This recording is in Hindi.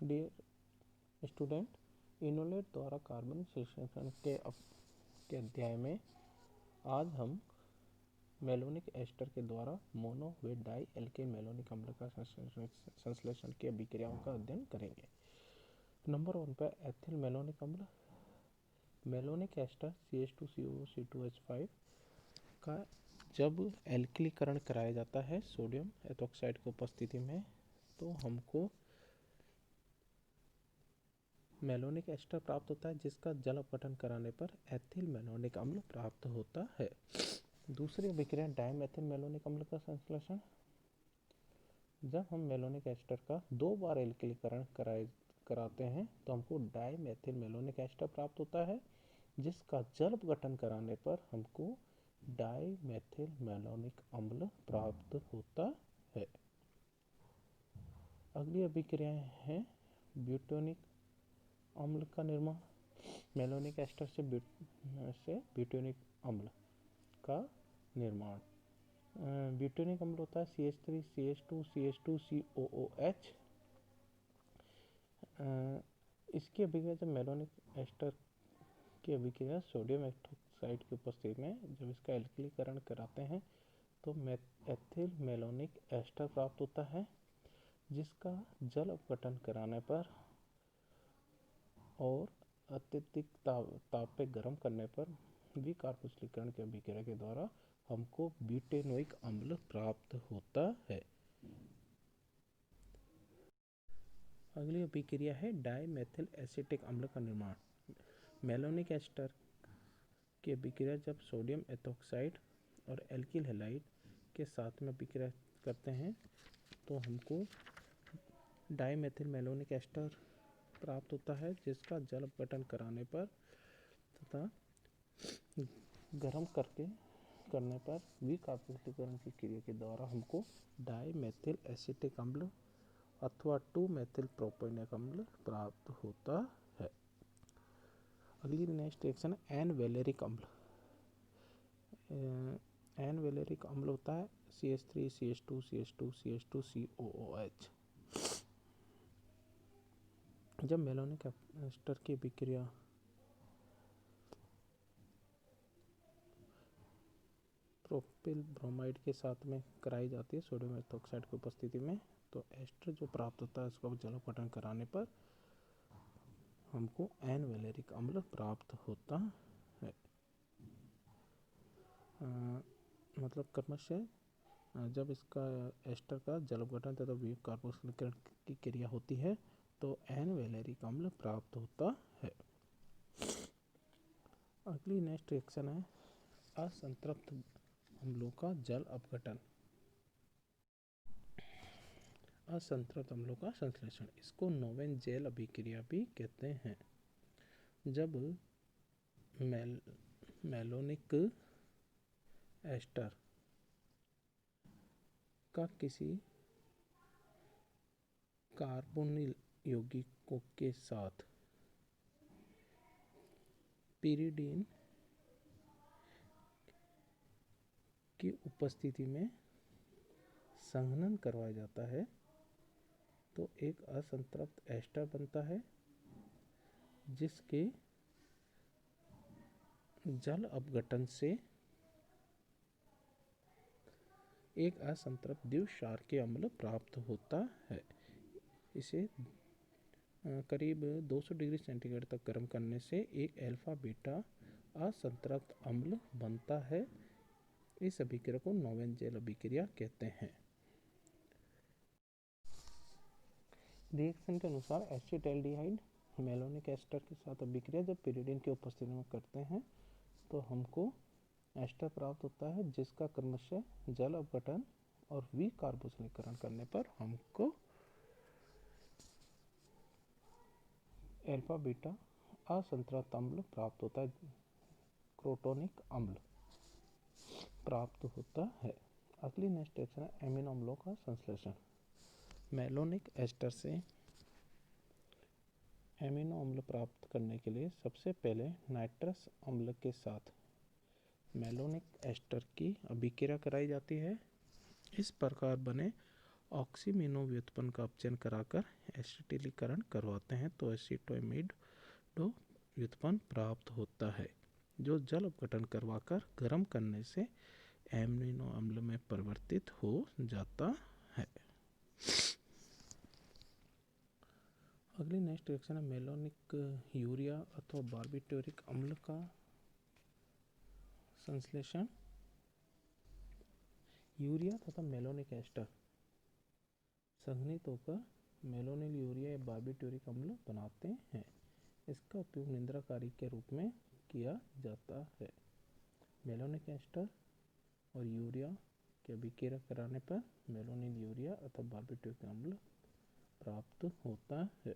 डियर स्टूडेंट, इनोलेट द्वारा कार्बन संश्लेषण के अध्याय में आज हम मेलोनिक एस्टर के द्वारा मोनो व डाई एल्केन मेलोनिक अम्ल का संश्लेषण की अभिक्रियाओं का अध्ययन करेंगे। नंबर 1 पर एथिल मेलोनिक अम्ल। मेलोनिक एस्टर CH2COO C2H5 का जब एल्किलीकरण कराया जाता है सोडियम एथोक्साइड की उपस्थिति में, तो हमको मेलोनिक एस्टर प्राप्त होता है, जिसका जल अपघटन कराने पर एथिल मेलोनिक अम्ल प्राप्त होता है। दूसरी अभिक्रिया डाइमेथिल मेलोनिक अम्ल का संश्लेषण। जब हम मेलोनिक एस्टर का 2 बार एल्किलीकरण कराते हैं तो हमको डाइमेथिल मेलोनिक एस्टर प्राप्त होता है, जिसका जल अपघटन कराने पर हमको डाइमेथिल मेलोनिक अम्ल प्राप्त होता है। अगली अभिक्रिया है ब्यूटेनिक अम्ल का निर्माण। मेलोनिक एस्टर से ब्यूटेनिक अम्ल का निर्माण। ब्यूटेनिक अम्ल होता है CH3CH2CH2COOH। इसकी अभिक्रिया जब मेलोनिक एस्टर की अभिक्रिया सोडियम एथोक्साइड की उपस्थिति में जब इसका एल्किलीकरण कराते हैं तो एथिल मेलोनिक एस्टर प्राप्त होता है, जिसका जल अपघटन कराने पर और अत्यधिक ताप पे गर्म करने पर विकार्बोक्सीकरण की अभिक्रिया के द्वारा हमको ब्यूटेनोइक अम्ल प्राप्त होता है। अगली अभिक्रिया है डाइमेथिल एसिटिक अम्ल का निर्माण। मेलोनिक एस्टर की अभिक्रिया जब सोडियम एथोक्साइड और एल्किल हैलाइड के साथ में अभिक्रिया करते हैं तो हमको डाइमेथिल मेलोनिक एस्टर प्राप्त होता है, जिसका जल अपघटन कराने पर तथा गर्म करने पर विकार्बोक्सीकरण की क्रिया के द्वारा हमको डाइमेथिल एसिटिक अम्ल अथवा 2-मेथिल प्रोपेनिक अम्ल प्राप्त होता है। अगली नेक्स्ट रिएक्शन है एन वैलेरिक अम्ल। एन वैलेरिक अम्ल होता है CH3CH2CH2CH2COOH। जब मेलोनिक एस्टर की अभिक्रिया प्रोपिल ब्रोमाइड के साथ में कराई जाती है सोडियम एथोक्साइड की उपस्थिति में, तो एस्टर जो प्राप्त होता है उसका जल अपघटन कराने पर हमको एन वैलेरिक अम्ल प्राप्त होता है। मतलब क्रमशः जब इसका एस्टर का जल अपघटन तथा विकार्बोक्सीकरण की क्रिया होती है तो एन वैलेरिक अम्ल प्राप्त होता है। अगली नेक्स्ट रिएक्शन है असंतृप्त अम्लों का जल अपघटन। असंतृप्त अम्लों का संश्लेषण, इसको नोवेन जेल अभिक्रिया भी कहते हैं। जब मेलोनिक एस्टर का किसी कार्बोनिल यौगिकों के साथ पिरिडीन की उपस्थिति में संघनन करवाया जाता है तो एक असंतृप्त एस्टर बनता है, जिसके जल अपघटन से एक असंतृप्त द्विक्षारकीय अम्ल प्राप्त होता है। इसे करीब 200 डिग्री सेंटीग्रेड तक गर्म करने से एक अल्फा बीटा असंतृप्त अम्ल बनता है। इस अभिक्रिया को नोवेन जेल अभिक्रिया कहते हैं। रिएक्शन के अनुसार एसिटाल्डिहाइड मेलोनिक एस्टर के साथ अभिक्रिया जब पिरिडीन की उपस्थिति में करते हैं तो हमको एस्टर प्राप्त होता है, जिसका क्रमशः जल अपघटन और विकार्बोक्सीकरण करने पर हमको अल्फा बीटा असंतृप्त अम्ल प्राप्त होता है, क्रोटोनिक अम्ल प्राप्त होता है। अगली नेक्स्ट रिएक्शन है एमिनो अम्लों का संश्लेषण। मेलोनिक एस्टर से एमिनो अम्ल प्राप्त करने के लिए सबसे पहले नाइट्रस अम्ल के साथ मेलोनिक एस्टर की अभिक्रिया कराई जाती है। इस प्रकार बने ऑक्सीमीनो व्युत्पन्न का अपचयन कराकर एसिटिलीकरण करवाते हैं तो एसीटोएमिडो व्युत्पन्न प्राप्त होता है, जो जल अपघटन करवाकर गर्म करने से एमिनो अम्ल में परिवर्तित हो जाता है। अगली नेक्स्ट रिएक्शन है मेलोनिक यूरिया अथवा बार्बिट्यूरिक अम्ल का संश्लेषण। यूरिया तथा मेलोनिक एस्टर संघनित होकर मेलोनिल यूरिया या बार्बिट्यूरिक अम्ल बनाते हैं। इसका उपयोग निंद्राकारी के रूप में किया जाता है। मेलोनिक एस्टर और यूरिया के अभिक्रिया कराने पर मेलोनिल यूरिया अथवा बार्बिट्यूरिक अम्ल प्राप्त होता है।